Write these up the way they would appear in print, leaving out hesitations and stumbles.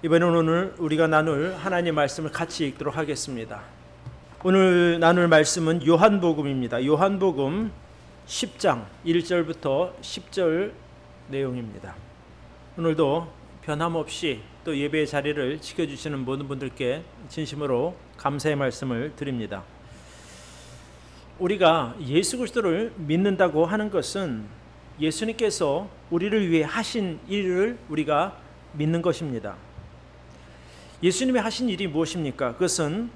이번에는 오늘 우리가 나눌 하나님의 말씀을 같이 읽도록 하겠습니다. 오늘 나눌 말씀은 요한복음입니다. 요한복음 10장 1절부터 10절 내용입니다. 오늘도 변함없이 또 예배의 자리를 지켜주시는 모든 분들께 진심으로 감사의 말씀을 드립니다. 우리가 예수 그리스도를 믿는다고 하는 것은 예수님께서 우리를 위해 하신 일을 우리가 믿는 것입니다. 예수님이 하신 일이 무엇입니까? 그것은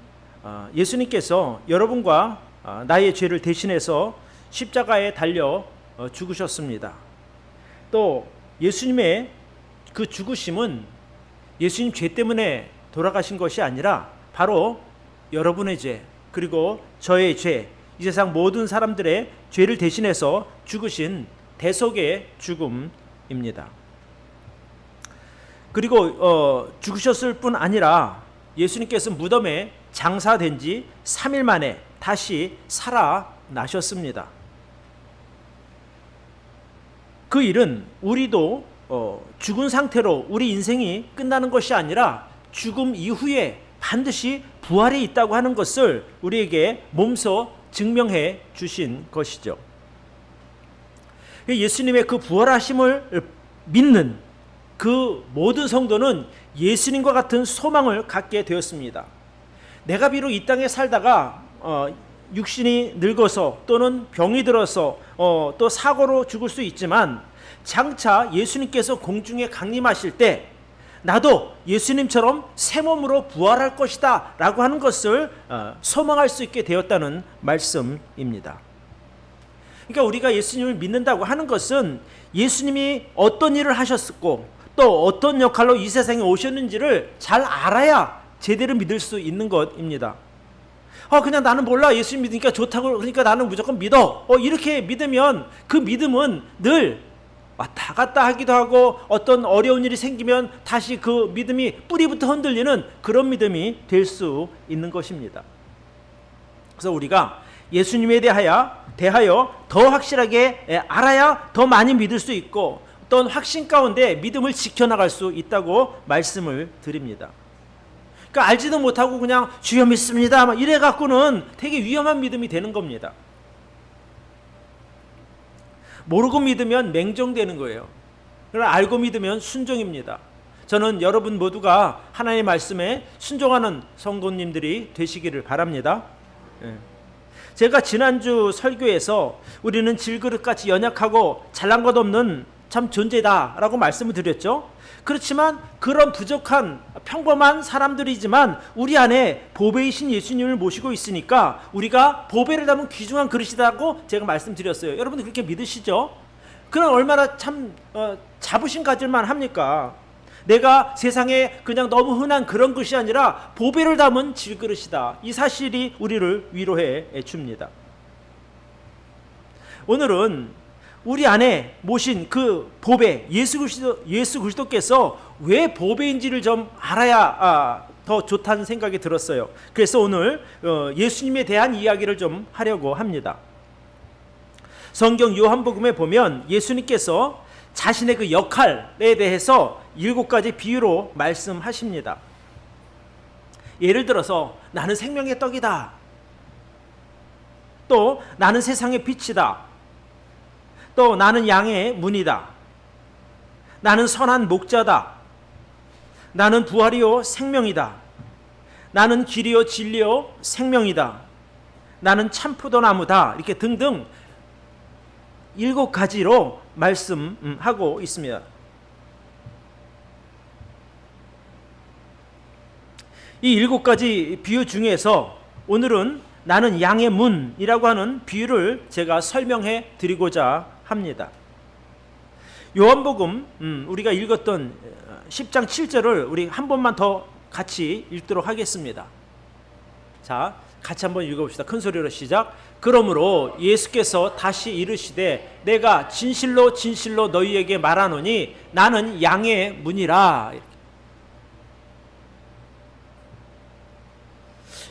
예수님께서 여러분과 나의 죄를 대신해서 십자가에 달려 죽으셨습니다. 또 예수님의 그 죽으심은 예수님 죄 때문에 돌아가신 것이 아니라 바로 여러분의 죄 그리고 저의 죄, 이 세상 모든 사람들의 죄를 대신해서 죽으신 대속의 죽음입니다. 그리고 죽으셨을 뿐 아니라 예수님께서 무덤에 장사된 지 3일 만에 다시 살아나셨습니다. 그 일은 우리도 죽은 상태로 우리 인생이 끝나는 것이 아니라 죽음 이후에 반드시 부활이 있다고 하는 것을 우리에게 몸소 증명해 주신 것이죠. 예수님의 그 부활하심을 믿는 그 모든 성도는 예수님과 같은 소망을 갖게 되었습니다. 내가 비록 이 땅에 살다가 육신이 늙어서 또는 병이 들어서 또 사고로 죽을 수 있지만 장차 예수님께서 공중에 강림하실 때 나도 예수님처럼 새 몸으로 부활할 것이다 라고 하는 것을 소망할 수 있게 되었다는 말씀입니다. 그러니까 우리가 예수님을 믿는다고 하는 것은 예수님이 어떤 일을 하셨고 또 어떤 역할로 이 세상에 오셨는지를 잘 알아야 제대로 믿을 수 있는 것입니다. 그냥 나는 몰라, 예수님 믿으니까 좋다고, 그러니까 나는 무조건 믿어, 이렇게 믿으면 그 믿음은 늘 왔다 갔다 하기도 하고 어떤 어려운 일이 생기면 다시 그 믿음이 뿌리부터 흔들리는 그런 믿음이 될 수 있는 것입니다. 그래서 우리가 예수님에 대하여 더 확실하게 알아야 더 많이 믿을 수 있고 어떤 확신 가운데 믿음을 지켜나갈 수 있다고 말씀을 드립니다. 그러니까 알지도 못하고 그냥 주여 믿습니다 막 이래 갖고는 되게 위험한 믿음이 되는 겁니다. 모르고 믿으면 맹정되는 거예요. 그러나 알고 믿으면 순종입니다. 저는 여러분 모두가 하나님의 말씀에 순종하는 성도님들이 되시기를 바랍니다. 제가 지난주 설교에서 우리는 질그릇같이 연약하고 잘난 것 없는 참 존재다라고 말씀을 드렸죠. 그렇지만 그런 부족한 평범한 사람들이지만 우리 안에 보배이신 예수님을 모시고 있으니까 우리가 보배를 담은 귀중한 그릇이라고 제가 말씀드렸어요. 여러분들 그렇게 믿으시죠? 그럼 얼마나 참 자부심 가질만 합니까? 내가 세상에 그냥 너무 흔한 그런 것이 아니라 보배를 담은 질그릇이다. 이 사실이 우리를 위로해 줍니다. 오늘은 우리 안에 모신 그 보배 예수 그리스도께서 왜 보배인지를 좀 알아야 더 좋다는 생각이 들었어요. 그래서 오늘 예수님에 대한 이야기를 좀 하려고 합니다. 성경 요한복음에 보면 예수님께서 자신의 그 역할에 대해서 7가지 비유로 말씀하십니다. 예를 들어서 나는 생명의 떡이다. 또 나는 세상의 빛이다. 또 나는 양의 문이다. 나는 선한 목자다. 나는 부활이요 생명이다. 나는 길이요 진리요 생명이다. 나는 참포도나무다. 이렇게 등등 7가지로 말씀하고 있습니다. 이 7가지 비유 중에서 오늘은 나는 양의 문이라고 하는 비유를 제가 설명해 드리고자 합니다. 요한복음 우리가 읽었던 10장 7절을 우리 한 번만 더 같이 읽도록 하겠습니다. 자, 같이 한번 읽어봅시다. 큰 소리로 시작. 그러므로 예수께서 다시 이르시되 내가 진실로 진실로 너희에게 말하노니 나는 양의 문이라.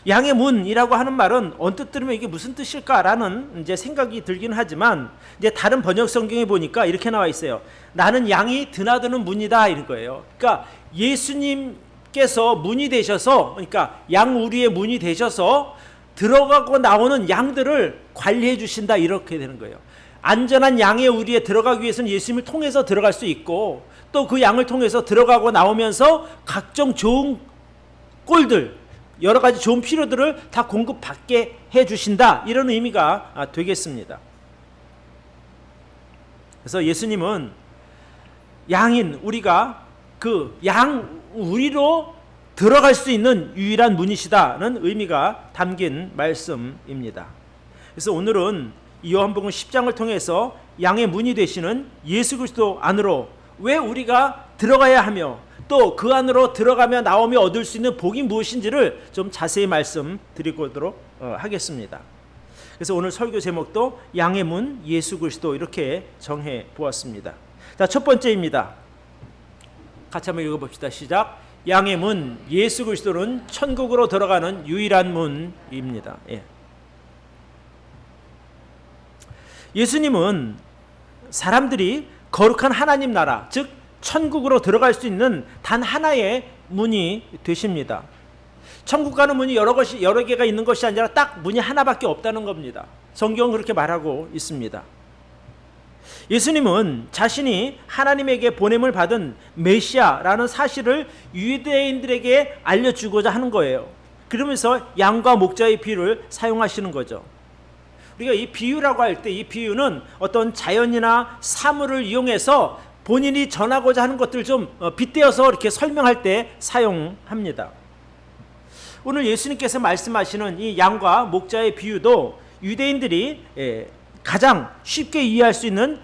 양의 문이라고 하는 말은 언뜻 들으면 이게 무슨 뜻일까라는 이제 생각이 들긴 하지만 이제 다른 번역 성경에 보니까 이렇게 나와 있어요. 나는 양이 드나드는 문이다 이런 거예요. 그러니까 예수님 께서 문이 되셔서, 그러니까 양우리의 문이 되셔서 들어가고 나오는 양들을 관리해 주신다, 이렇게 되는 거예요. 안전한 양의 우리에 들어가기 위해서는 예수님을 통해서 들어갈 수 있고, 또 그 양을 통해서 들어가고 나오면서 각종 좋은 꼴들, 여러 가지 좋은 필요들을 다 공급받게 해 주신다, 이런 의미가 되겠습니다. 그래서 예수님은 양인 우리가 그 양 우리로 들어갈 수 있는 유일한 문이시다는 의미가 담긴 말씀입니다. 그래서 오늘은 요한복음 10장을 통해서 양의 문이 되시는 예수 그리스도 안으로 왜 우리가 들어가야 하며, 또 그 안으로 들어가며 나오며 얻을 수 있는 복이 무엇인지를 좀 자세히 말씀드리도록 하겠습니다. 그래서 오늘 설교 제목도 양의 문 예수 그리스도, 이렇게 정해 보았습니다. 자, 첫 번째입니다. 같이 한번 읽어봅시다. 시작. 양의 문 예수 그리스도는 천국으로 들어가는 유일한 문입니다. 예수님은 사람들이 거룩한 하나님 나라, 즉 천국으로 들어갈 수 있는 단 하나의 문이 되십니다. 천국 가는 문이 여러 개가 있는 것이 아니라 딱 문이 하나밖에 없다는 겁니다. 성경은 그렇게 말하고 있습니다. 예수님은 자신이 하나님에게 보냄을 받은 메시아라는 사실을 유대인들에게 알려주고자 하는 거예요. 그러면서 양과 목자의 비유를 사용하시는 거죠. 우리가 이 비유라고 할 때, 이 비유는 어떤 자연이나 사물을 이용해서 본인이 전하고자 하는 것들을 좀 빗대어서 이렇게 설명할 때 사용합니다. 오늘 예수님께서 말씀하시는 이 양과 목자의 비유도 유대인들이 가장 쉽게 이해할 수 있는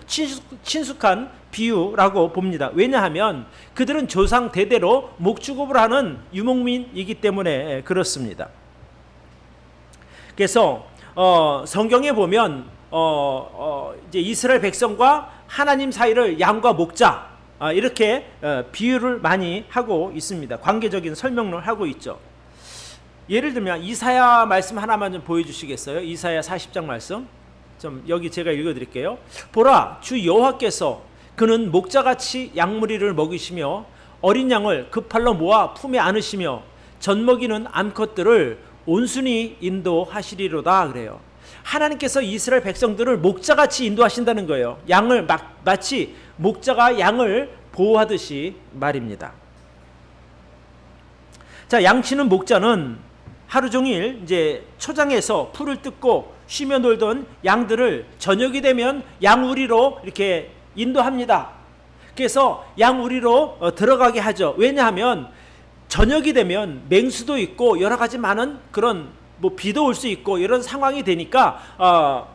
친숙한 비유라고 봅니다. 왜냐하면 그들은 조상 대대로 목축업을 하는 유목민이기 때문에 그렇습니다. 그래서 성경에 보면 이제 이스라엘 백성과 하나님 사이를 양과 목자, 이렇게 비유를 많이 하고 있습니다. 관계적인 설명을 하고 있죠. 예를 들면 이사야 말씀 하나만 좀 보여주시겠어요? 이사야 40장 말씀 좀 여기 제가 읽어드릴게요. 보라, 주 여호와께서 그는 목자같이 양무리를 먹이시며 어린 양을 그 팔로 모아 품에 안으시며 젖먹이는 암컷들을 온순히 인도하시리로다, 그래요. 하나님께서 이스라엘 백성들을 목자같이 인도하신다는 거예요. 양을 마치 목자가 양을 보호하듯이 말입니다. 자, 양치는 목자는 하루 종일 이제 초장에서 풀을 뜯고 쉬며 놀던 양들을 저녁이 되면 양우리로 이렇게 인도합니다. 그래서 양우리로 들어가게 하죠. 왜냐하면 저녁이 되면 맹수도 있고 여러 가지 많은 그런 비도 올 수 있고 이런 상황이 되니까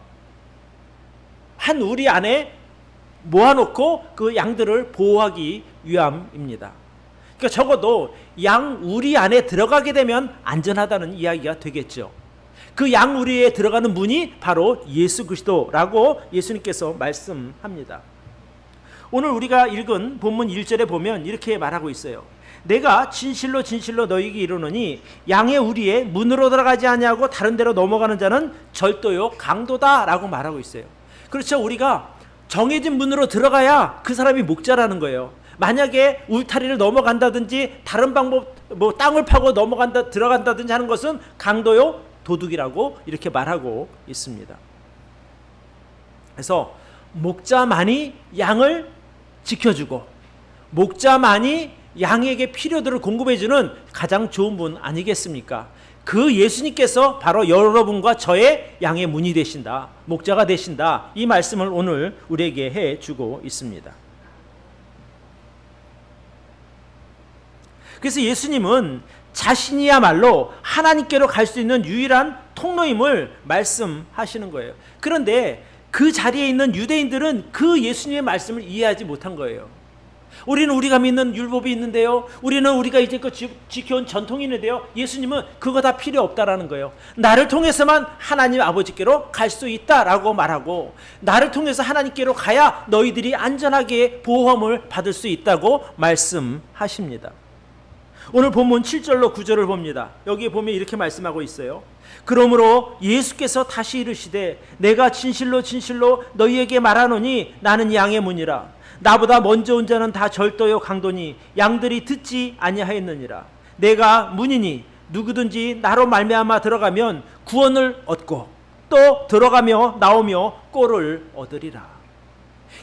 한 우리 안에 모아놓고 그 양들을 보호하기 위함입니다. 그러니까 적어도 양 우리 안에 들어가게 되면 안전하다는 이야기가 되겠죠. 그 양 우리에 들어가는 문이 바로 예수 그리스도라고 예수님께서 말씀합니다. 오늘 우리가 읽은 본문 1절에 보면 이렇게 말하고 있어요. 내가 진실로 진실로 너희에게 이르노니 양의 우리에 문으로 들어가지 아니하고 다른 데로 넘어가는 자는 절도요 강도다라고 말하고 있어요. 그렇죠. 우리가 정해진 문으로 들어가야 그 사람이 목자라는 거예요. 만약에 울타리를 넘어간다든지 다른 방법, 땅을 파고 들어간다든지 하는 것은 강도요 도둑이라고 이렇게 말하고 있습니다. 그래서 목자만이 양을 지켜주고 목자만이 양에게 필요들을 공급해주는 가장 좋은 분 아니겠습니까? 그 예수님께서 바로 여러분과 저의 양의 문이 되신다, 목자가 되신다, 이 말씀을 오늘 우리에게 해주고 있습니다. 그래서 예수님은 자신이야말로 하나님께로 갈 수 있는 유일한 통로임을 말씀하시는 거예요. 그런데 그 자리에 있는 유대인들은 그 예수님의 말씀을 이해하지 못한 거예요. 우리는 우리가 믿는 율법이 있는데요, 우리는 우리가 이제껏 지켜온 전통이 있는데요, 예수님은 그거 다 필요 없다라는 거예요. 나를 통해서만 하나님 아버지께로 갈 수 있다라고 말하고, 나를 통해서 하나님께로 가야 너희들이 안전하게 보호함을 받을 수 있다고 말씀하십니다. 오늘 본문 7절로 9절을 봅니다. 여기에 보면 이렇게 말씀하고 있어요. 그러므로 예수께서 다시 이르시되 내가 진실로 진실로 너희에게 말하노니 나는 양의 문이라. 나보다 먼저 온 자는 다 절도요 강도니 양들이 듣지 아니하였느니라. 내가 문이니 누구든지 나로 말미암아 들어가면 구원을 얻고 또 들어가며 나오며 꼴을 얻으리라.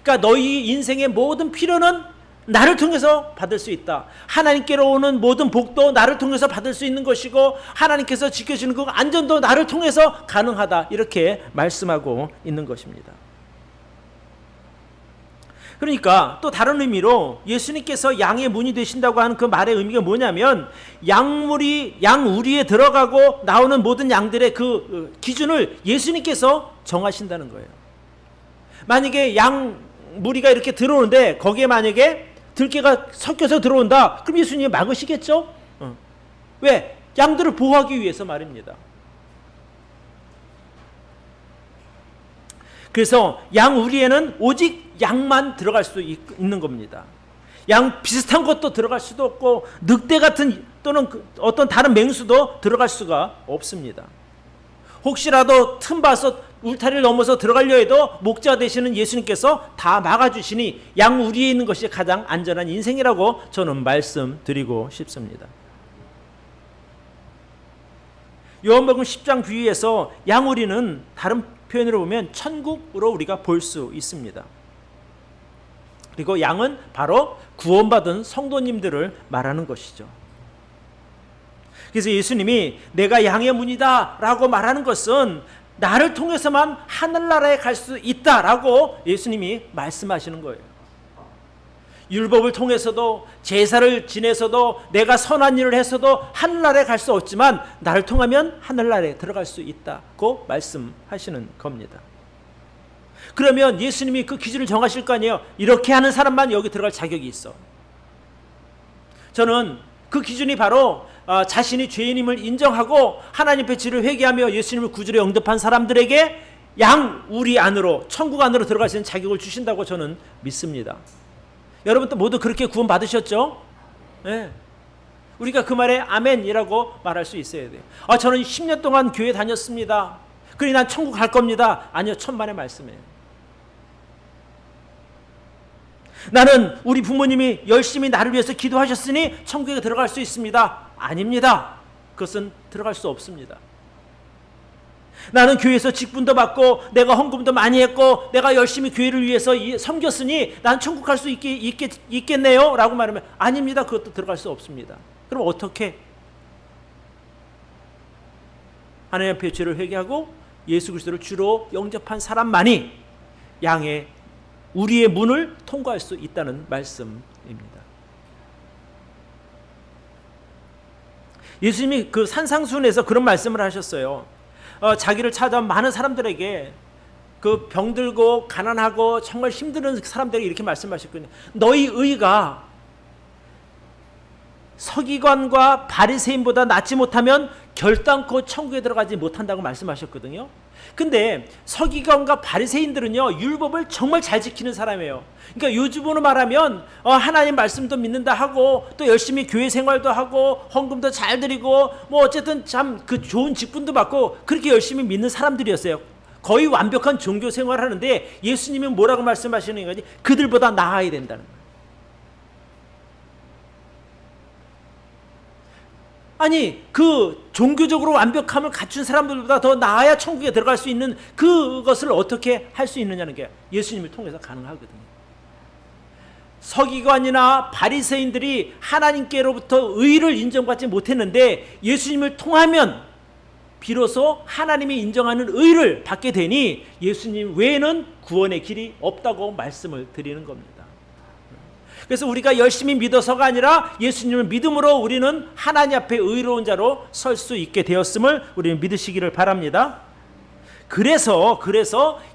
그러니까 너희 인생의 모든 필요는 나를 통해서 받을 수 있다. 하나님께로 오는 모든 복도 나를 통해서 받을 수 있는 것이고 하나님께서 지켜주는 그 안전도 나를 통해서 가능하다. 이렇게 말씀하고 있는 것입니다. 그러니까 또 다른 의미로 예수님께서 양의 문이 되신다고 하는 그 말의 의미가 뭐냐면 양 우리에 들어가고 나오는 모든 양들의 그 기준을 예수님께서 정하신다는 거예요. 만약에 양 무리가 이렇게 들어오는데 거기에 만약에 들깨가 섞여서 들어온다. 그럼 예수님이 막으시겠죠? 왜? 양들을 보호하기 위해서 말입니다. 그래서 양 우리에는 오직 양만 들어갈 수 있는 겁니다. 양 비슷한 것도 들어갈 수도 없고 늑대 같은 또는 어떤 다른 맹수도 들어갈 수가 없습니다. 혹시라도 틈 봐서 울타리를 넘어서 들어가려 해도 목자 되시는 예수님께서 다 막아주시니 양 우리에 있는 것이 가장 안전한 인생이라고 저는 말씀드리고 싶습니다. 요한복음 10장 비유에서 양 우리는 다른 표현으로 보면 천국으로 우리가 볼 수 있습니다. 그리고 양은 바로 구원받은 성도님들을 말하는 것이죠. 그래서 예수님이 내가 양의 문이다 라고 말하는 것은 나를 통해서만 하늘나라에 갈 수 있다라고 예수님이 말씀하시는 거예요. 율법을 통해서도 제사를 지내서도 내가 선한 일을 해서도 하늘나라에 갈 수 없지만 나를 통하면 하늘나라에 들어갈 수 있다고 말씀하시는 겁니다. 그러면 예수님이 그 기준을 정하실 거 아니에요. 이렇게 하는 사람만 여기 들어갈 자격이 있어. 저는 그 기준이 바로 자신이 죄인임을 인정하고 하나님 앞에 죄를 회개하며 예수님을 구주로 영접한 사람들에게 양 우리 안으로 천국 안으로 들어갈 수 있는 자격을 주신다고 저는 믿습니다. 여러분도 모두 그렇게 구원 받으셨죠? 네. 우리가 그 말에 아멘이라고 말할 수 있어야 돼요. 저는 10년 동안 교회 다녔습니다. 그러니 난 천국 갈 겁니다. 아니요, 천만의 말씀이에요. 나는 우리 부모님이 열심히 나를 위해서 기도하셨으니 천국에 들어갈 수 있습니다. 아닙니다. 그것은 들어갈 수 없습니다. 나는 교회에서 직분도 받고 내가 헌금도 많이 했고 내가 열심히 교회를 위해서 섬겼으니 난 천국 갈 수 있겠네요 라고 말하면 아닙니다. 그것도 들어갈 수 없습니다. 그럼 어떻게? 하나님 앞에 죄를 회개하고 예수 그리스도를 주로 영접한 사람만이 양의 우리의 문을 통과할 수 있다는 말씀입니다. 예수님이 그 산상수훈에서 그런 말씀을 하셨어요. 자기를 찾아온 많은 사람들에게 그 병들고 가난하고 정말 힘든 사람들에게 이렇게 말씀하셨거든요. 너희 의가 서기관과 바리새인보다 낫지 못하면 결단코 천국에 들어가지 못한다고 말씀하셨거든요. 근데 서기관과 바리새인들은요 율법을 정말 잘 지키는 사람이에요. 그러니까 요즘으로 말하면 하나님 말씀도 믿는다 하고 또 열심히 교회 생활도 하고 헌금도 잘 드리고 뭐 어쨌든 참 그 좋은 직분도 받고 그렇게 열심히 믿는 사람들이었어요. 거의 완벽한 종교 생활을 하는데 예수님은 뭐라고 말씀하시는 거지? 그들보다 나아야 된다는 거예요. 아니 그 종교적으로 완벽함을 갖춘 사람들보다 더 나아야 천국에 들어갈 수 있는 그것을 어떻게 할 수 있느냐는 게 예수님을 통해서 가능하거든요. 서기관이나 바리새인들이 하나님께로부터 의를 인정받지 못했는데 예수님을 통하면 비로소 하나님이 인정하는 의를 받게 되니 예수님 외에는 구원의 길이 없다고 말씀을 드리는 겁니다. 그래서 우리가 열심히 믿어서가 아니라 예수님을 믿음으로 우리는 하나님 앞에 의로운 자로 설 수 있게 되었음을 우리는 믿으시기를 바랍니다. 그래서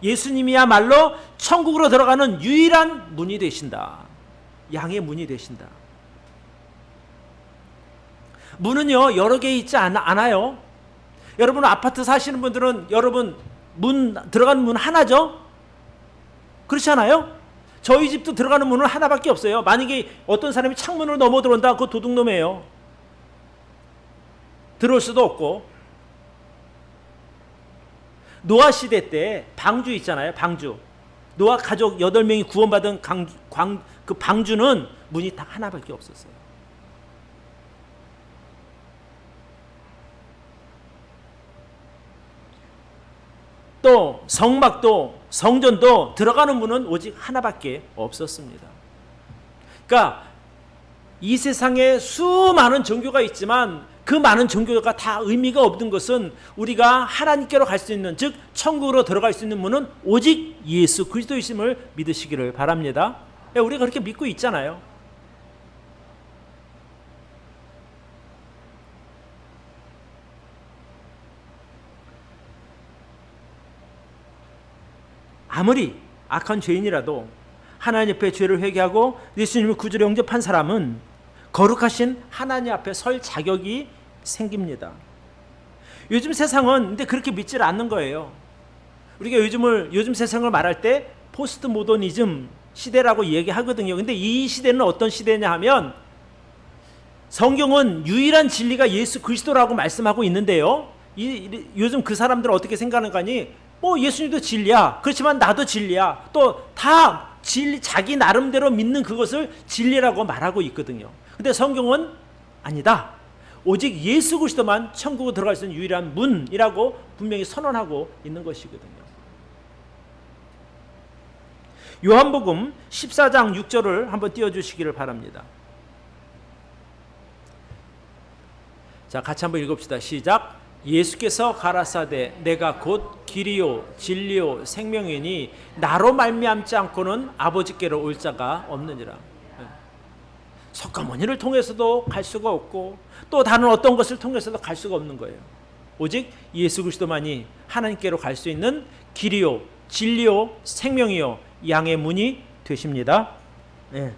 예수님이야말로 천국으로 들어가는 유일한 문이 되신다. 양의 문이 되신다. 문은요 여러 개 있지 않아요. 여러분 아파트 사시는 분들은 여러분 들어가는 문 하나죠? 그렇지 않아요? 저희 집도 들어가는 문은 하나밖에 없어요. 만약에 어떤 사람이 창문으로 넘어 들어온다, 그거 도둑놈이에요. 들어올 수도 없고. 노아 시대 때 방주 있잖아요. 방주. 노아 가족 8명이 구원받은 그 방주는 문이 딱 하나밖에 없었어요. 또 성막도 성전도 들어가는 문은 오직 하나밖에 없었습니다. 그러니까 이 세상에 수많은 종교가 있지만 그 많은 종교가 다 의미가 없는 것은 우리가 하나님께로 갈 수 있는, 즉 천국으로 들어갈 수 있는 문은 오직 예수 그리스도이심을 믿으시기를 바랍니다. 우리가 그렇게 믿고 있잖아요. 아무리 악한 죄인이라도 하나님 앞에 죄를 회개하고 예수님을 구주로 영접한 사람은 거룩하신 하나님 앞에 설 자격이 생깁니다. 요즘 세상은 근데 그렇게 믿질 않는 거예요. 우리가 요즘 세상을 말할 때 포스트 모더니즘 시대라고 얘기하거든요. 근데 이 시대는 어떤 시대냐 하면 성경은 유일한 진리가 예수 그리스도라고 말씀하고 있는데요. 요즘 그 사람들은 어떻게 생각하는가니, 예수님도 진리야. 그렇지만 나도 진리야. 또 다 진리, 자기 나름대로 믿는 그것을 진리라고 말하고 있거든요. 근데 성경은 아니다. 오직 예수 그리스도만 천국으로 들어갈 수 있는 유일한 문이라고 분명히 선언하고 있는 것이거든요. 요한복음 14장 6절을 한번 띄워주시기를 바랍니다. 자, 같이 한번 읽읍시다. 시작. 예수께서 가라사대 내가 곧 길이요 진리요 생명이니 나로 말미암지 않고는 아버지께로 올 자가 없느니라. 석가모니를 통해서도 갈 수가 없고 또 다른 어떤 것을 통해서도 갈 수가 없는 거예요. 오직 예수 그리스도만이 하나님께로 갈 수 있는 길이요 진리요 생명이요 양의 문이 되십니다. 네.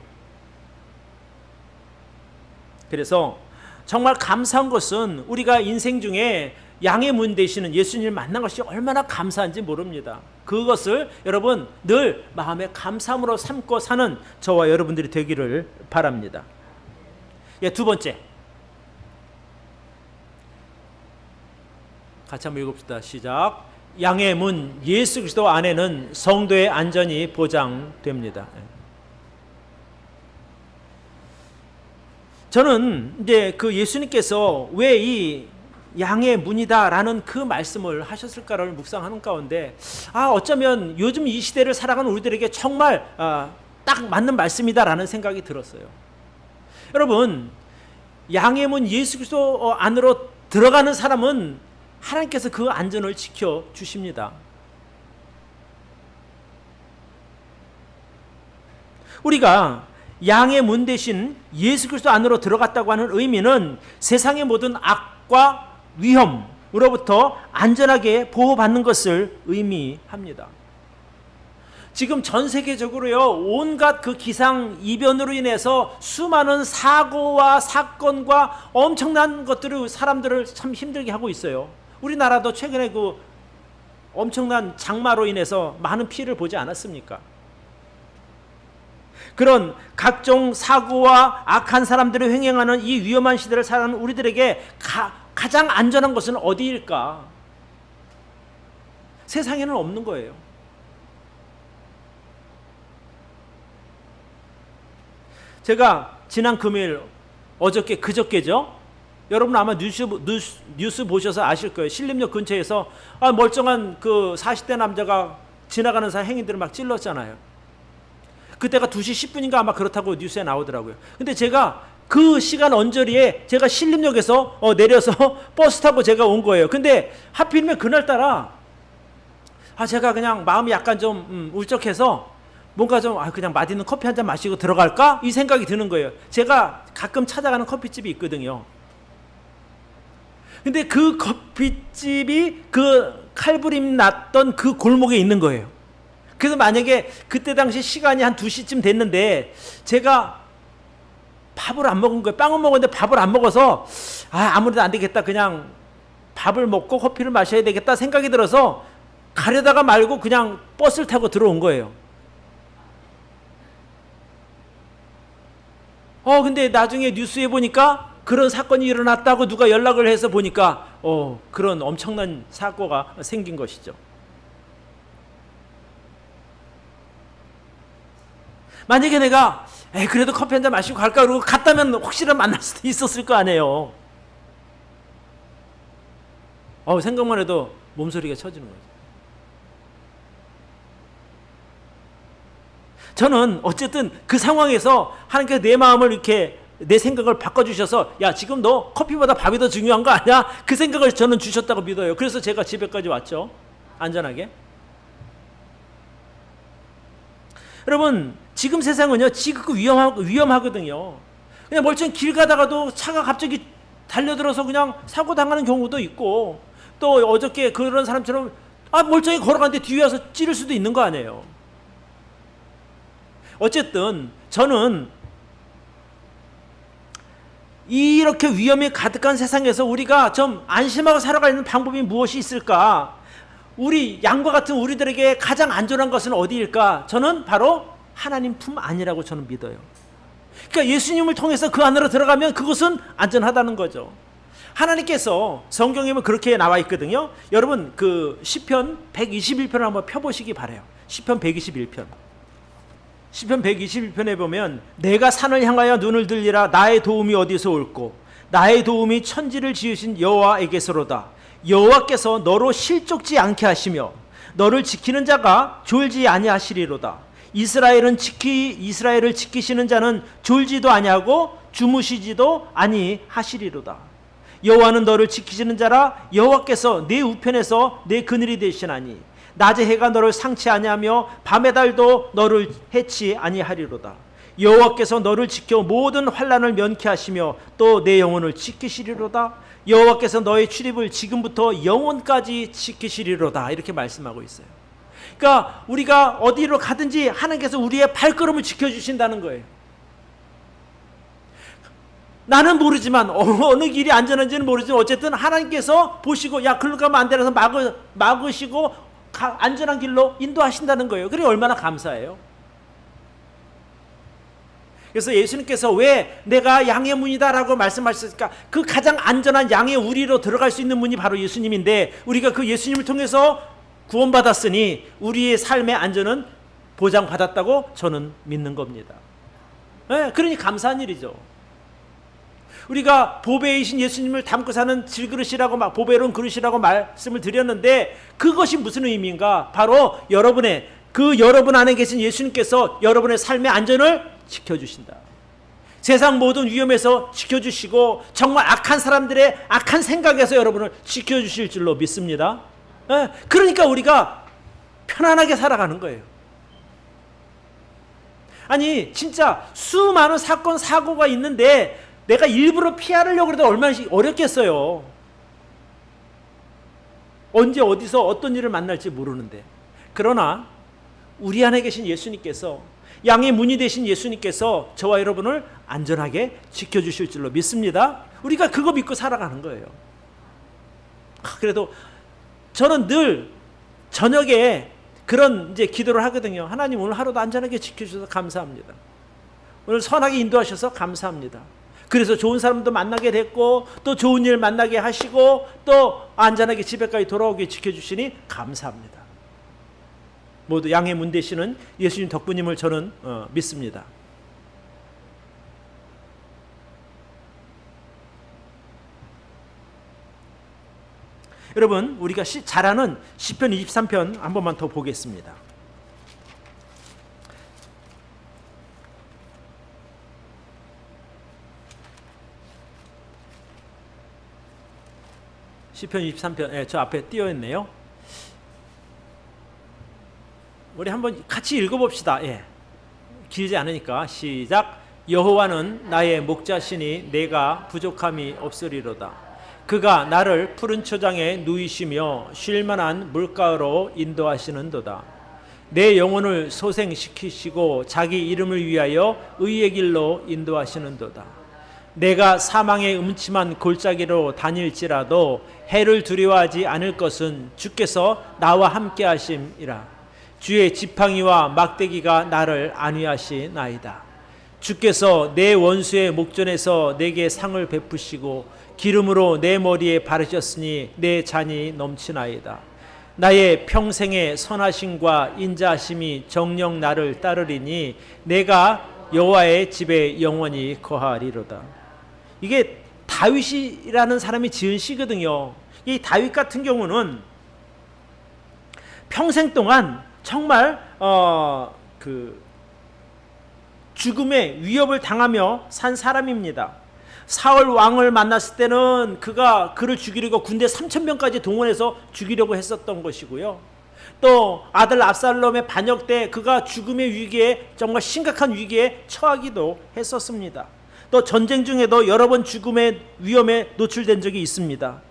그래서 정말 감사한 것은 우리가 인생 중에 양의 문 되시는 예수님을 만난 것이 얼마나 감사한지 모릅니다. 그것을 여러분 늘 마음의 감사함으로 삼고 사는 저와 여러분들이 되기를 바랍니다. 두 번째, 같이 한번 읽읍시다. 시작. 양의 문 예수 그리스도 안에는 성도의 안전이 보장됩니다. 저는 이제 그 예수님께서 왜 이 양의 문이다라는 그 말씀을 하셨을까를 묵상하는 가운데 어쩌면 요즘 이 시대를 살아가는 우리들에게 정말 딱 맞는 말씀이다라는 생각이 들었어요. 여러분, 양의 문 예수 그리스도 안으로 들어가는 사람은 하나님께서 그 안전을 지켜주십니다. 우리가 양의 문 대신 예수 그리스도 안으로 들어갔다고 하는 의미는 세상의 모든 악과 위험으로부터 안전하게 보호받는 것을 의미합니다. 지금 전 세계적으로요, 온갖 그 기상 이변으로 인해서 수많은 사고와 사건과 엄청난 것들을 사람들을 참 힘들게 하고 있어요. 우리나라도 최근에 그 엄청난 장마로 인해서 많은 피해를 보지 않았습니까? 그런 각종 사고와 악한 사람들이 횡행하는 이 위험한 시대를 살아가는 우리들에게 가장 안전한 것은 어디일까? 세상에는 없는 거예요. 제가 지난 금요일, 그저께죠? 여러분 아마 뉴스 보셔서 아실 거예요. 신림역 근처에서 멀쩡한 그 40대 남자가 지나가는 사이 행인들을 막 찔렀잖아요. 그때가 2시 10분인가 아마 그렇다고 뉴스에 나오더라고요. 근데 제가 그 시간 언저리에 제가 신림역에서 내려서 버스 타고 제가 온 거예요. 근데 하필이면 그날따라 제가 그냥 마음이 약간 좀 울적해서 뭔가 좀 그냥 맛있는 커피 한 잔 마시고 들어갈까? 이 생각이 드는 거예요. 제가 가끔 찾아가는 커피집이 있거든요. 근데 그 커피집이 그 칼부림 났던 그 골목에 있는 거예요. 그래서 만약에 그때 당시 시간이 한 2시쯤 됐는데 제가 밥을 안 먹은 거예요. 빵은 먹었는데 밥을 안 먹어서 아무래도 안 되겠다. 그냥 밥을 먹고 커피를 마셔야 되겠다 생각이 들어서 가려다가 말고 그냥 버스를 타고 들어온 거예요. 근데 나중에 뉴스에 보니까 그런 사건이 일어났다고 누가 연락을 해서 보니까 그런 엄청난 사고가 생긴 것이죠. 만약에 내가 그래도 커피 한 잔 마시고 갈까 그러고 갔다면 혹시나 만날 수도 있었을 거 아니에요. 생각만 해도 몸소리가 쳐지는 거죠. 저는 어쨌든 그 상황에서 하나님께서 내 마음을 이렇게 내 생각을 바꿔주셔서 야 지금 너 커피보다 밥이 더 중요한 거 아니야? 그 생각을 저는 주셨다고 믿어요. 그래서 제가 집에까지 왔죠. 안전하게. 여러분 지금 세상은요 지극히 위험하거든요. 그냥 멀쩡히 길 가다가도 차가 갑자기 달려들어서 그냥 사고 당하는 경우도 있고, 또 어저께 그런 사람처럼 멀쩡히 걸어가는데 뒤에 와서 찌를 수도 있는 거 아니에요. 어쨌든 저는 이렇게 위험이 가득한 세상에서 우리가 좀 안심하고 살아가는 방법이 무엇이 있을까? 우리 양과 같은 우리들에게 가장 안전한 것은 어디일까? 저는 바로 하나님 품 안이라고 저는 믿어요. 그러니까 예수님을 통해서 그 안으로 들어가면 그것은 안전하다는 거죠. 하나님께서 성경에 보면 그렇게 나와 있거든요. 여러분 그 시편 121편을 한번 펴보시기 바라요. 시편 121편. 시편 121편에 보면 내가 산을 향하여 눈을 들리라. 나의 도움이 어디서 올꼬? 나의 도움이 천지를 지으신 여호와에게서로다. 여호와께서 너로 실족지 않게 하시며 너를 지키는 자가 졸지 아니하시리로다. 이스라엘을 지키시는 자는 졸지도 아니하고 주무시지도 아니하시리로다. 여호와는 너를 지키시는 자라. 여호와께서 내 우편에서 내 그늘이 되시나니 낮에 해가 너를 상치 아니하며 밤의 달도 너를 해치 아니하리로다. 여호와께서 너를 지켜 모든 환난을 면케하시며 또 내 영혼을 지키시리로다. 여호와께서 너의 출입을 지금부터 영원까지 지키시리로다. 이렇게 말씀하고 있어요. 그러니까 우리가 어디로 가든지 하나님께서 우리의 발걸음을 지켜주신다는 거예요. 나는 모르지만 어느 길이 안전한지는 모르지만 어쨌든 하나님께서 보시고 야 글로 가면 안 되라서 막으시고 안전한 길로 인도하신다는 거예요. 그게 얼마나 감사해요. 그래서 예수님께서 왜 내가 양의 문이다라고 말씀하셨을까? 그 가장 안전한 양의 우리로 들어갈 수 있는 문이 바로 예수님인데, 우리가 그 예수님을 통해서 구원받았으니 우리의 삶의 안전은 보장받았다고 저는 믿는 겁니다. 네, 그러니 감사한 일이죠. 우리가 보배이신 예수님을 담고 사는 질그릇이라고 보배로운 그릇이라고 말씀을 드렸는데, 그것이 무슨 의미인가? 바로 여러분 안에 계신 예수님께서 여러분의 삶의 안전을 지켜주신다. 세상 모든 위험에서 지켜주시고 정말 악한 사람들의 악한 생각에서 여러분을 지켜주실 줄로 믿습니다. 그러니까 우리가 편안하게 살아가는 거예요. 아니 진짜 수많은 사건 사고가 있는데 내가 일부러 피하려고 해도 얼마나 어렵겠어요. 언제 어디서 어떤 일을 만날지 모르는데. 그러나 우리 안에 계신 예수님께서, 양의 문이 되신 예수님께서 저와 여러분을 안전하게 지켜주실 줄로 믿습니다. 우리가 그거 믿고 살아가는 거예요. 그래도 저는 늘 저녁에 그런 이제 기도를 하거든요. 하나님 오늘 하루도 안전하게 지켜주셔서 감사합니다. 오늘 선하게 인도하셔서 감사합니다. 그래서 좋은 사람도 만나게 됐고 또 좋은 일 만나게 하시고 또 안전하게 집에까지 돌아오게 지켜주시니 감사합니다. 모두 양의 문 되시는 예수님 덕분임을 저는 믿습니다. 여러분 우리가 잘 아는 시편 23편 한 번만 더 보겠습니다. 시편 23편, 저 앞에 띄어있네요. 우리 한번 같이 읽어봅시다. 길지 않으니까 시작. 여호와는 나의 목자시니 내가 부족함이 없으리로다. 그가 나를 푸른 초장에 누이시며 쉴만한 물가로 인도하시는도다. 내 영혼을 소생시키시고 자기 이름을 위하여 의의 길로 인도하시는도다. 내가 사망의 음침한 골짜기로 다닐지라도 해를 두려워하지 않을 것은 주께서 나와 함께 하심이라. 주의 지팡이와 막대기가 나를 안위하시나이다. 주께서 내 원수의 목전에서 내게 상을 베푸시고 기름으로 내 머리에 바르셨으니 내 잔이 넘치나이다. 나의 평생의 선하심과 인자하심이 정녕 나를 따르리니 내가 여호와의 집에 영원히 거하리로다. 이게 다윗이라는 사람이 지은 시거든요. 이 다윗 같은 경우는 평생 동안 정말 죽음의 위협을 당하며 산 사람입니다. 사울 왕을 만났을 때는 그가 그를 죽이려고 군대 3,000명까지 동원해서 죽이려고 했었던 것이고요. 또 아들 압살롬의 반역 때 그가 죽음의 위기에, 정말 심각한 위기에 처하기도 했었습니다. 또 전쟁 중에도 여러 번 죽음의 위험에 노출된 적이 있습니다.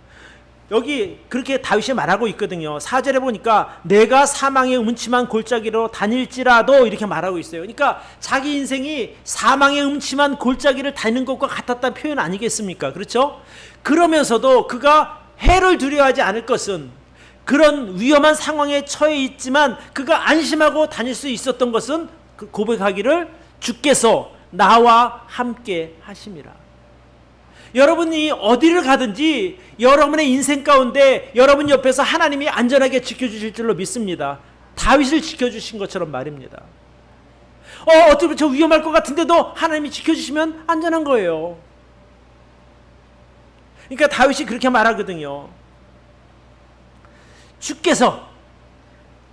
여기 그렇게 다윗이 말하고 있거든요. 4절에 보니까 내가 사망의 음침한 골짜기로 다닐지라도 이렇게 말하고 있어요. 그러니까 자기 인생이 사망의 음침한 골짜기를 다니는 것과 같았다는 표현 아니겠습니까? 그렇죠? 그러면서도 그가 해를 두려워하지 않을 것은, 그런 위험한 상황에 처해 있지만 그가 안심하고 다닐 수 있었던 것은 그 고백하기를 주께서 나와 함께 하심이라. 여러분이 어디를 가든지 여러분의 인생 가운데 여러분 옆에서 하나님이 안전하게 지켜주실 줄로 믿습니다. 다윗을 지켜주신 것처럼 말입니다. 어떻게 저 위험할 것 같은데도 하나님이 지켜주시면 안전한 거예요. 그러니까 다윗이 그렇게 말하거든요. 주께서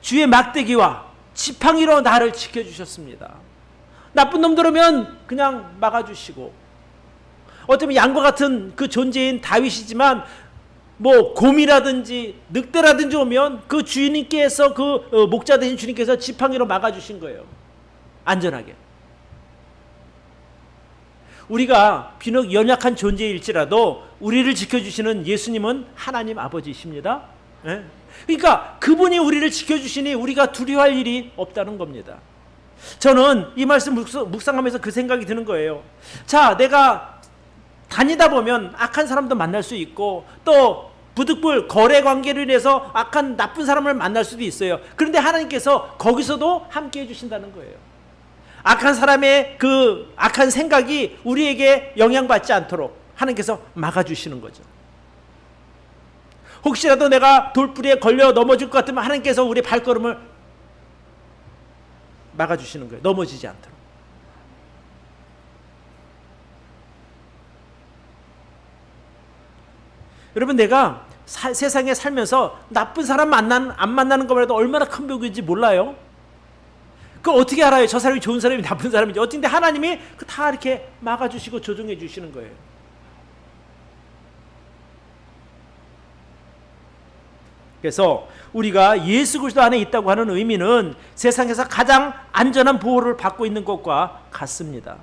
주의 막대기와 지팡이로 나를 지켜주셨습니다. 나쁜 놈들 오면 그냥 막아주시고, 어쩌면 양과 같은 그 존재인 다윗이지만 뭐 곰이라든지 늑대라든지 오면 그 주인님께서, 그 목자 되신 주님께서 지팡이로 막아주신 거예요. 안전하게. 우리가 비록 연약한 존재일지라도 우리를 지켜주시는 예수님은 하나님 아버지이십니다. 네? 그러니까 그분이 우리를 지켜주시니 우리가 두려워할 일이 없다는 겁니다. 저는 이 말씀 묵상하면서 그 생각이 드는 거예요. 자, 내가 다니다 보면 악한 사람도 만날 수 있고, 또 부득불 거래 관계로 인해서 악한 나쁜 사람을 만날 수도 있어요. 그런데 하나님께서 거기서도 함께 해주신다는 거예요. 악한 사람의 그 악한 생각이 우리에게 영향받지 않도록 하나님께서 막아주시는 거죠. 혹시라도 내가 돌부리에 걸려 넘어질 것 같으면 하나님께서 우리 발걸음을 막아주시는 거예요. 넘어지지 않도록. 여러분, 내가 세상에 살면서 나쁜 사람 안 만나는 것만 해도 얼마나 큰 복인지 몰라요? 그걸 어떻게 알아요? 저 사람이 좋은 사람이 나쁜 사람인지. 어쩐데 하나님이 다 이렇게 막아주시고 조정해 주시는 거예요. 그래서 우리가 예수 그리스도 안에 있다고 하는 의미는 세상에서 가장 안전한 보호를 받고 있는 것과 같습니다.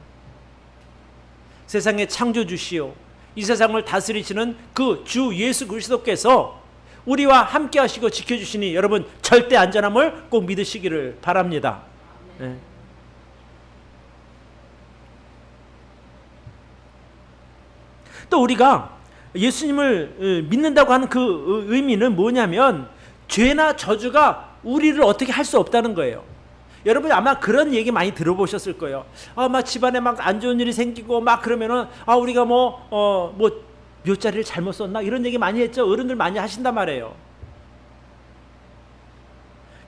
세상의 창조주시오, 이 세상을 다스리시는 그 주 예수 그리스도께서 우리와 함께 하시고 지켜주시니 여러분 절대 안전함을 꼭 믿으시기를 바랍니다. 네. 또 우리가 예수님을 믿는다고 하는 그 의미는 뭐냐면 죄나 저주가 우리를 어떻게 할 수 없다는 거예요. 여러분 아마 그런 얘기 많이 들어보셨을 거예요. 막 집안에 막 안 좋은 일이 생기고 막 그러면은 우리가 뭐 묘자리를 잘못 썼나 이런 얘기 많이 했죠. 어른들 많이 하신단 말이에요.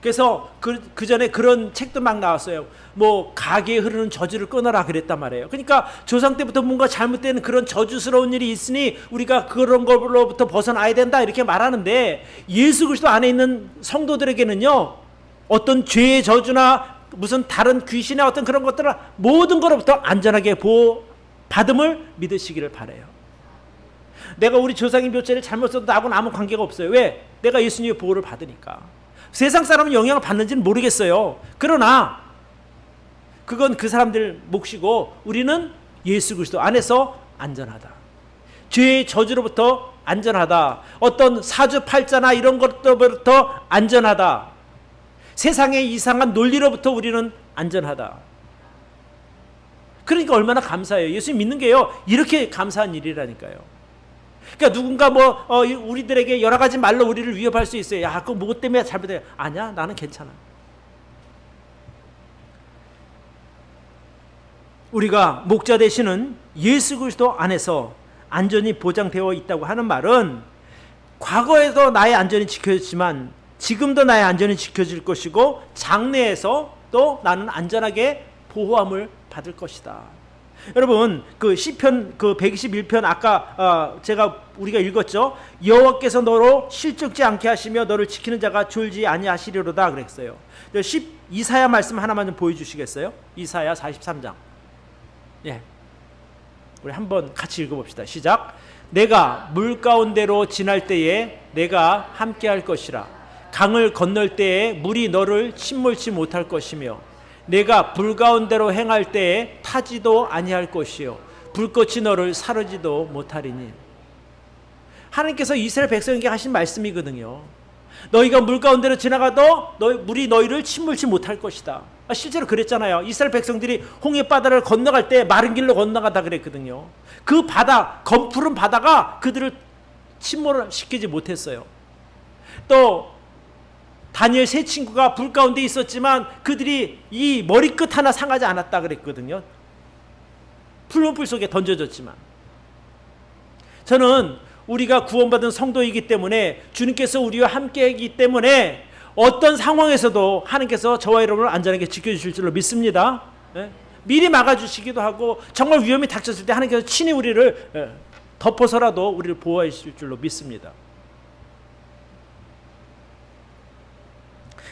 그래서 그 전에 그런 책도 막 나왔어요. 뭐 가게에 흐르는 저주를 끊어라 그랬단 말이에요. 그러니까 조상 때부터 뭔가 잘못된 그런 저주스러운 일이 있으니 우리가 그런 걸로부터 벗어나야 된다 이렇게 말하는데, 예수 그리스도 안에 있는 성도들에게는요, 어떤 죄의 저주나 무슨 다른 귀신의 어떤 그런 것들을 모든 것로부터 안전하게 보호받음을 믿으시기를 바라요. 내가 우리 조상의 묘자를 잘못 써도 나하고는 아무 관계가 없어요. 왜? 내가 예수님의 보호를 받으니까. 세상 사람은 영향을 받는지는 모르겠어요. 그러나 그건 그 사람들 몫이고 우리는 예수 그리스도 안에서 안전하다. 죄의 저주로부터 안전하다. 어떤 사주팔자나 이런 것로부터 안전하다. 세상의 이상한 논리로부터 우리는 안전하다. 그러니까 얼마나 감사해요. 예수님 믿는 게요, 이렇게 감사한 일이라니까요. 그러니까 누군가 우리들에게 여러 가지 말로 우리를 위협할 수 있어요. 야, 그거 뭐 때문에 잘못해? 아니야, 나는 괜찮아. 우리가 목자 되시는 예수 그리스도 안에서 안전이 보장되어 있다고 하는 말은 과거에도 나의 안전이 지켜졌지만 지금도 나의 안전이 지켜질 것이고 장래에서 또 나는 안전하게 보호함을 받을 것이다. 여러분 그 시편 그 121편 아까 우리가 읽었죠. 여호와께서 너로 실족지 않게 하시며 너를 지키는 자가 졸지 아니하시리로다 그랬어요. 이사야 말씀 하나만 좀 보여주시겠어요? 이사야 43장. 예. 우리 한번 같이 읽어봅시다. 시작. 내가 물 가운데로 지날 때에 내가 함께 할 것이라. 강을 건널 때에 물이 너를 침몰치 못할 것이며 내가 불 가운데로 행할 때에 타지도 아니할 것이요 불꽃이 너를 사르지도 못하리니. 하나님께서 이스라엘 백성에게 하신 말씀이거든요. 너희가 물 가운데로 지나가도 물이 너희를 침몰치 못할 것이다. 실제로 그랬잖아요. 이스라엘 백성들이 홍해 바다를 건너갈 때 마른 길로 건너가다 그랬거든요. 그 바다, 검푸른 바다가 그들을 침몰시키지 못했어요. 또 다니엘 세 친구가 불 가운데 있었지만 그들이 이 머리끝 하나 상하지 않았다 그랬거든요. 푸른 불 속에 던져졌지만. 저는 우리가 구원받은 성도이기 때문에 주님께서 우리와 함께하기 때문에 어떤 상황에서도 하나님께서 저와 여러분을 안전하게 지켜주실 줄로 믿습니다. 미리 막아주시기도 하고 정말 위험이 닥쳤을 때 하나님께서 친히 우리를 덮어서라도 우리를 보호해 주실 줄로 믿습니다.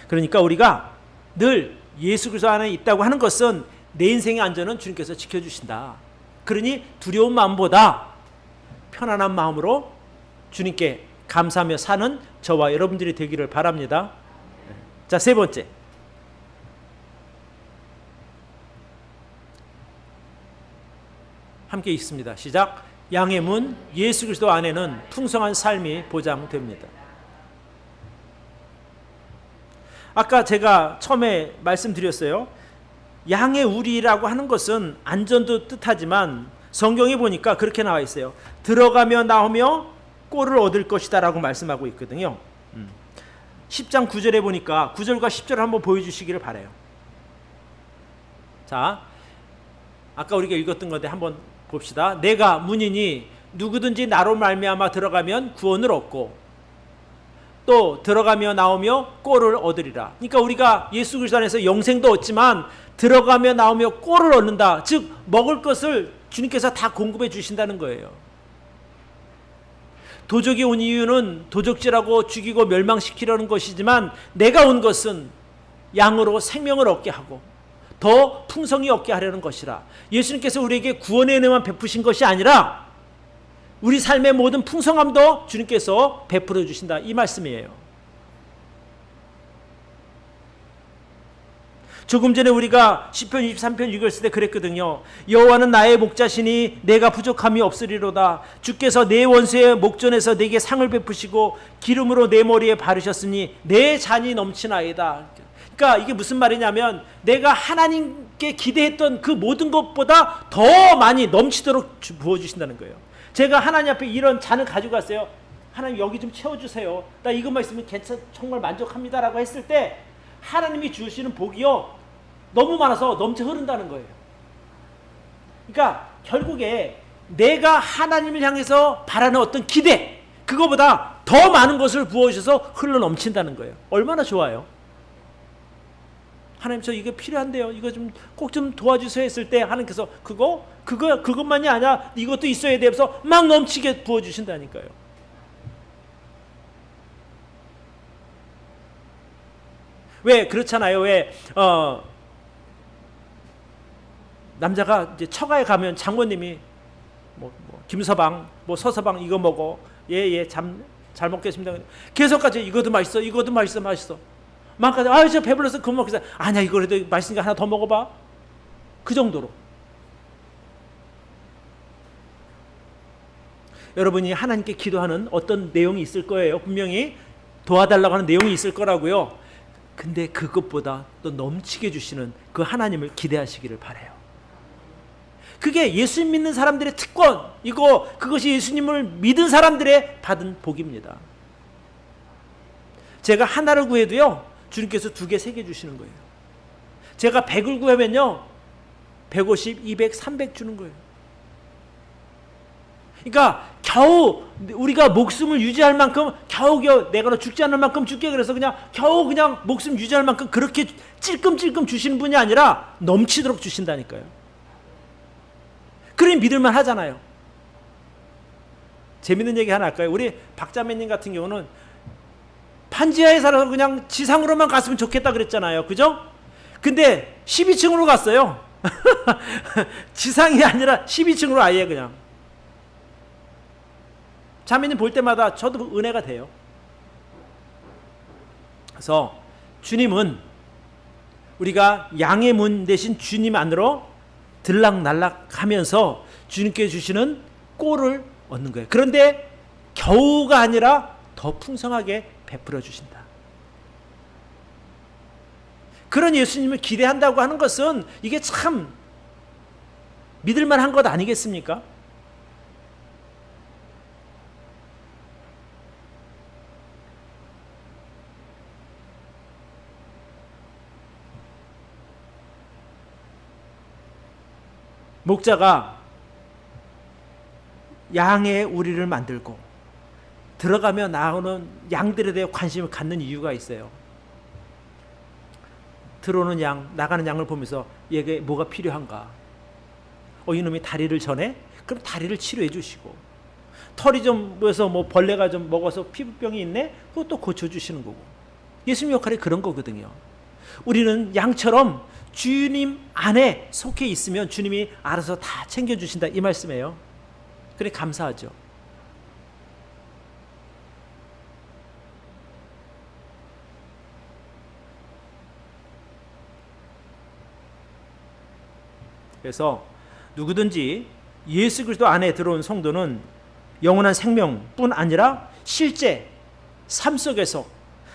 그러니까 우리가 늘 예수 그리스도 안에 있다고 하는 것은 내 인생의 안전은 주님께서 지켜주신다. 그러니 두려운 마음보다 편안한 마음으로 주님께 감사하며 사는 저와 여러분들이 되기를 바랍니다. 자, 세 번째. 함께 읽습니다. 시작. 양의 문 예수 그리스도 안에는 풍성한 삶이 보장됩니다. 아까 제가 처음에 말씀드렸어요. 양의 우리라고 하는 것은 안전도 뜻하지만 성경에 보니까 그렇게 나와 있어요. 들어가며 나오며 꼴을 얻을 것이다 라고 말씀하고 있거든요. 10장 9절에 보니까 9절과 10절을 한번 보여주시기를 바라요. 자, 아까 우리가 읽었던 건데 한번 봅시다. 내가 문이니 누구든지 나로 말미암아 들어가면 구원을 얻고 또 들어가며 나오며 꼴을 얻으리라. 그러니까 우리가 예수 그리스도 안에서 영생도 얻지만 들어가며 나오며 꼴을 얻는다. 즉 먹을 것을 주님께서 다 공급해 주신다는 거예요. 도적이 온 이유는 도적질하고 죽이고 멸망시키려는 것이지만 내가 온 것은 양으로 생명을 얻게 하고 더 풍성히 얻게 하려는 것이라. 예수님께서 우리에게 구원의 은혜만 베푸신 것이 아니라 우리 삶의 모든 풍성함도 주님께서 베풀어 주신다, 이 말씀이에요. 조금 전에 우리가 시편 23편 읽었을 때 그랬거든요. 여호와는 나의 목자시니 내가 부족함이 없으리로다. 주께서 내 원수의 목전에서 내게 상을 베푸시고 기름으로 내 머리에 바르셨으니 내 잔이 넘치나이다. 그러니까 이게 무슨 말이냐면 내가 하나님께 기대했던 그 모든 것보다 더 많이 넘치도록 부어주신다는 거예요. 제가 하나님 앞에 이런 잔을 가지고 갔어요. 하나님 여기 좀 채워주세요. 나 이것만 있으면 정말 만족합니다라고 했을 때 하나님이 주시는 복이요 너무 많아서 넘쳐 흐른다는 거예요. 그러니까 결국에 내가 하나님을 향해서 바라는 어떤 기대, 그거보다 더 많은 것을 부어주셔서 흘러 넘친다는 거예요. 얼마나 좋아요. 하나님 저 이거 필요한데요. 이거 좀 꼭 좀 도와주세요 했을 때 하나님께서 그것만이 아니라 이것도 있어야 돼서 막 넘치게 부어주신다니까요. 왜 그렇잖아요. 왜 남자가 이제 처가에 가면 장모님이 뭐 김서방, 뭐 서서방 이거 먹어. 예, 잘 먹겠습니다. 계속까지 이것도 맛있어, 이것도 맛있어. 막까지 아유 저 배불러서 그거 먹겠어. 아니야 이거 그래도 맛있으니까 하나 더 먹어봐. 그 정도로. 여러분이 하나님께 기도하는 어떤 내용이 있을 거예요. 분명히 도와달라고 하는 내용이 있을 거라고요. 근데 그것보다 또 넘치게 주시는 그 하나님을 기대하시기를 바라요. 그게 예수님 믿는 사람들의 특권이고 그것이 예수님을 믿은 사람들의 받은 복입니다. 제가 하나를 구해도요 주님께서 2개, 3개 주시는 거예요. 제가 100을 구하면요 150, 200, 300 주는 거예요. 그러니까 겨우 우리가 목숨을 유지할 만큼 겨우 내가 죽지 않을 만큼 줄게 그래서 겨우 목숨 유지할 만큼 그렇게 찔끔찔끔 주시는 분이 아니라 넘치도록 주신다니까요. 그러니 믿을만 하잖아요. 재밌는 얘기 하나 할까요? 우리 박자매님 같은 경우는 판지하에 살아서 그냥 지상으로만 갔으면 좋겠다 그랬잖아요. 그죠? 근데 12층으로 갔어요. 지상이 아니라 12층으로 아예 그냥. 자매님 볼 때마다 저도 은혜가 돼요. 그래서 주님은 우리가 양의 문 대신 주님 안으로 들락날락하면서 주님께 주시는 꼴을 얻는 거예요. 그런데 겨우가 아니라 더 풍성하게 베풀어 주신다. 그런 예수님을 기대한다고 하는 것은 이게 참 믿을만한 것 아니겠습니까? 목자가 양의 우리를 만들고 들어가며 나오는 양들에 대해 관심을 갖는 이유가 있어요. 들어오는 양, 나가는 양을 보면서 얘가 뭐가 필요한가? 이놈이 다리를 저네? 그럼 다리를 치료해 주시고, 털이 좀 모여서 뭐 벌레가 좀 먹어서 피부병이 있네? 그것도 고쳐주시는 거고. 예수님 역할이 그런 거거든요. 우리는 양처럼 주님 안에 속해 있으면 주님이 알아서 다 챙겨주신다, 이 말씀이에요. 그래 감사하죠. 그래서 누구든지 예수 그리스도 안에 들어온 성도는 영원한 생명뿐 아니라 실제 삶 속에서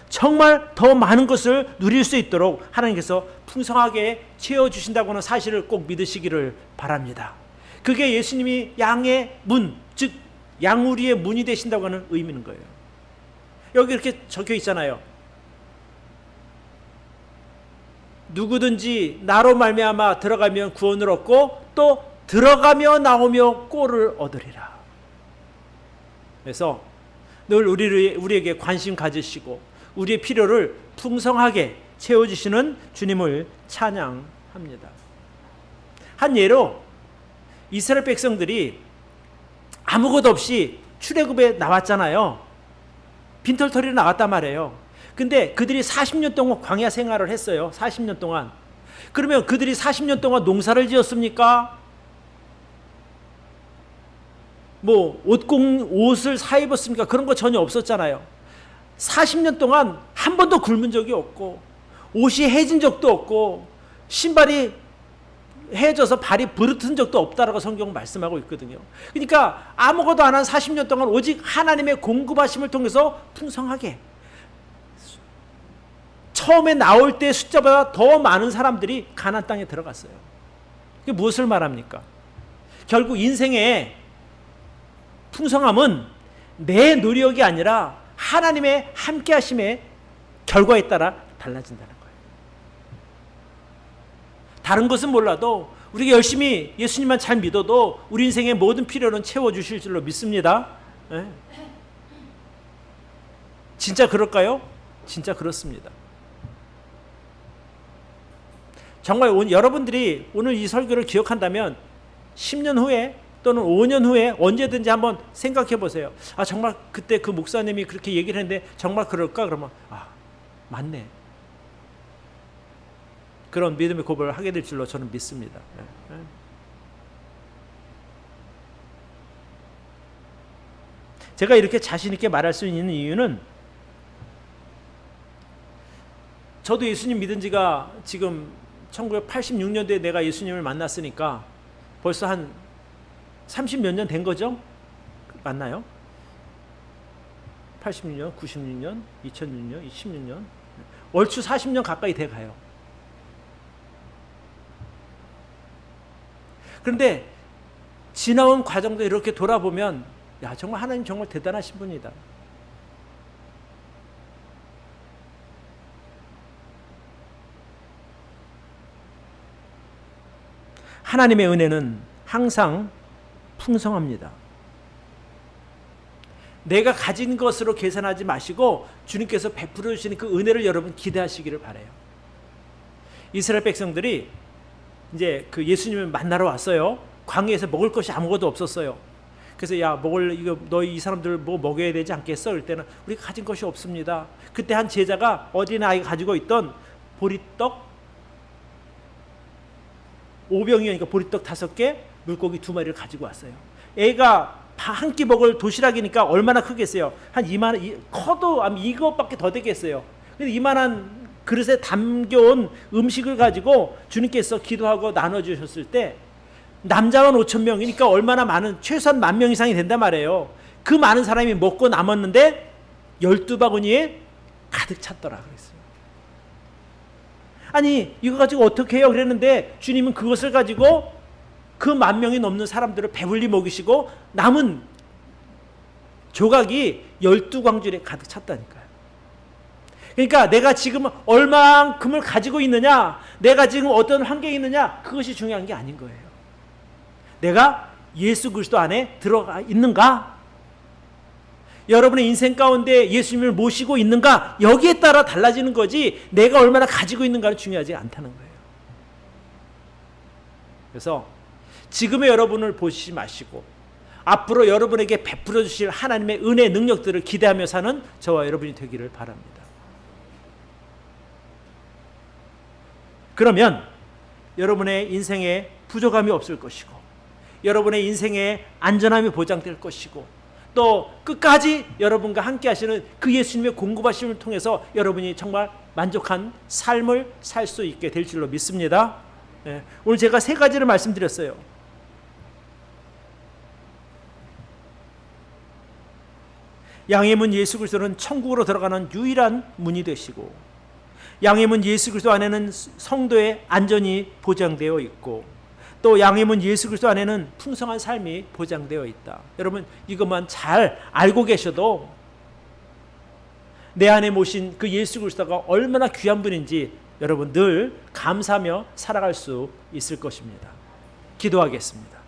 정말 더 많은 것을 누릴 수 있도록 하나님께서 풍성하게 채워주신다고 하는 사실을 꼭 믿으시기를 바랍니다. 그게 예수님이 양의 문, 즉 양우리의 문이 되신다고 하는 의미는 거예요. 여기 이렇게 적혀 있잖아요. 누구든지 나로 말미암아 들어가면 구원을 얻고 또 들어가며 나오며 꼴을 얻으리라. 그래서 늘 우리에게 관심 가지시고 우리의 필요를 풍성하게 채워주시는 주님을 찬양합니다. 한 예로 이스라엘 백성들이 아무것도 없이 출애굽에 나왔잖아요. 빈털터리로 나왔단 말이에요. 근데 그들이 40년 동안 광야 생활을 했어요. 40년 동안. 그러면 그들이 40년 동안 농사를 지었습니까? 뭐 옷을 사 입었습니까? 그런 거 전혀 없었잖아요. 40년 동안 한 번도 굶은 적이 없고 옷이 해진 적도 없고 신발이 해져서 발이 부르튼 적도 없다라고 성경은 말씀하고 있거든요. 그러니까 아무것도 안 한 40년 동안 오직 하나님의 공급하심을 통해서 풍성하게, 처음에 나올 때 숫자보다 더 많은 사람들이 가나안 땅에 들어갔어요. 그게 무엇을 말합니까? 결국 인생의 풍성함은 내 노력이 아니라 하나님의 함께 하심의 결과에 따라 달라진다는 거예요. 다른 것은 몰라도 우리가 열심히 예수님만 잘 믿어도 우리 인생의 모든 필요는 채워주실 줄로 믿습니다. 네. 진짜 그럴까요? 진짜 그렇습니다. 정말 여러분들이 오늘 이 설교를 기억한다면 10년 후에 또는 5년 후에 언제든지 한번 생각해 보세요. 정말 그때 그 목사님이 그렇게 얘기를 했는데 정말 그럴까? 그러면 맞네. 그런 믿음의 고백을 하게 될 줄로 저는 믿습니다. 제가 이렇게 자신 있게 말할 수 있는 이유는 저도 예수님 믿은 지가 지금 1986년도에 내가 예수님을 만났으니까 벌써 한 30몇 년 된 거죠? 맞나요? 86년, 96년, 2006년, 26년 얼추 40년 가까이 돼 가요. 그런데 지나온 과정도 이렇게 돌아보면 정말 하나님 정말 대단하신 분이다. 하나님의 은혜는 항상 풍성합니다. 내가 가진 것으로 계산하지 마시고 주님께서 베풀어 주시는 그 은혜를 여러분 기대하시기를 바라요. 이스라엘 백성들이 이제 그 예수님을 만나러 왔어요. 광야에서 먹을 것이 아무것도 없었어요. 그래서 너희 이 사람들 뭐 먹여야 되지 않겠어? 그럴 때는 우리가 가진 것이 없습니다. 그때 한 제자가 어린아이가 가지고 있던 보리떡 5병이니까 보리떡 5개, 물고기 2마리를 가지고 왔어요. 애가 한 끼 먹을 도시락이니까 얼마나 크겠어요? 한 이만한, 커도 이것밖에 더 되겠어요. 근데 이만한 그릇에 담겨온 음식을 가지고 주님께서 기도하고 나눠주셨을 때 남자만 5,000명이니까 얼마나 많은, 최소한 10,000명 이상이 된단 말이에요. 그 많은 사람이 먹고 남았는데 12바구니에 가득 찼더라 그랬어요. 아니 이거 가지고 어떻게 해요? 그랬는데 주님은 그것을 가지고 그 10,000명이 넘는 사람들을 배불리 먹이시고 남은 조각이 12광줄에 가득 찼다니까요. 그러니까 내가 지금 얼만큼을 가지고 있느냐, 내가 지금 어떤 환경에 있느냐, 그것이 중요한 게 아닌 거예요. 내가 예수 그리스도 안에 들어가 있는가, 여러분의 인생 가운데 예수님을 모시고 있는가, 여기에 따라 달라지는 거지 내가 얼마나 가지고 있는가는 중요하지 않다는 거예요. 그래서 지금의 여러분을 보시지 마시고 앞으로 여러분에게 베풀어 주실 하나님의 은혜, 능력들을 기대하며 사는 저와 여러분이 되기를 바랍니다. 그러면 여러분의 인생에 부족함이 없을 것이고 여러분의 인생에 안전함이 보장될 것이고 또 끝까지 여러분과 함께 하시는 그 예수님의 공급하심을 통해서 여러분이 정말 만족한 삶을 살 수 있게 될 줄로 믿습니다. 네. 오늘 제가 3가지를 말씀드렸어요. 양의 문 예수 그리스도는 천국으로 들어가는 유일한 문이 되시고, 양의 문 예수 그리스도 안에는 성도의 안전이 보장되어 있고, 또 양의 문 예수 그리스도 안에는 풍성한 삶이 보장되어 있다. 여러분 이것만 잘 알고 계셔도 내 안에 모신 그 예수 그리스도가 얼마나 귀한 분인지 여러분 늘 감사하며 살아갈 수 있을 것입니다. 기도하겠습니다.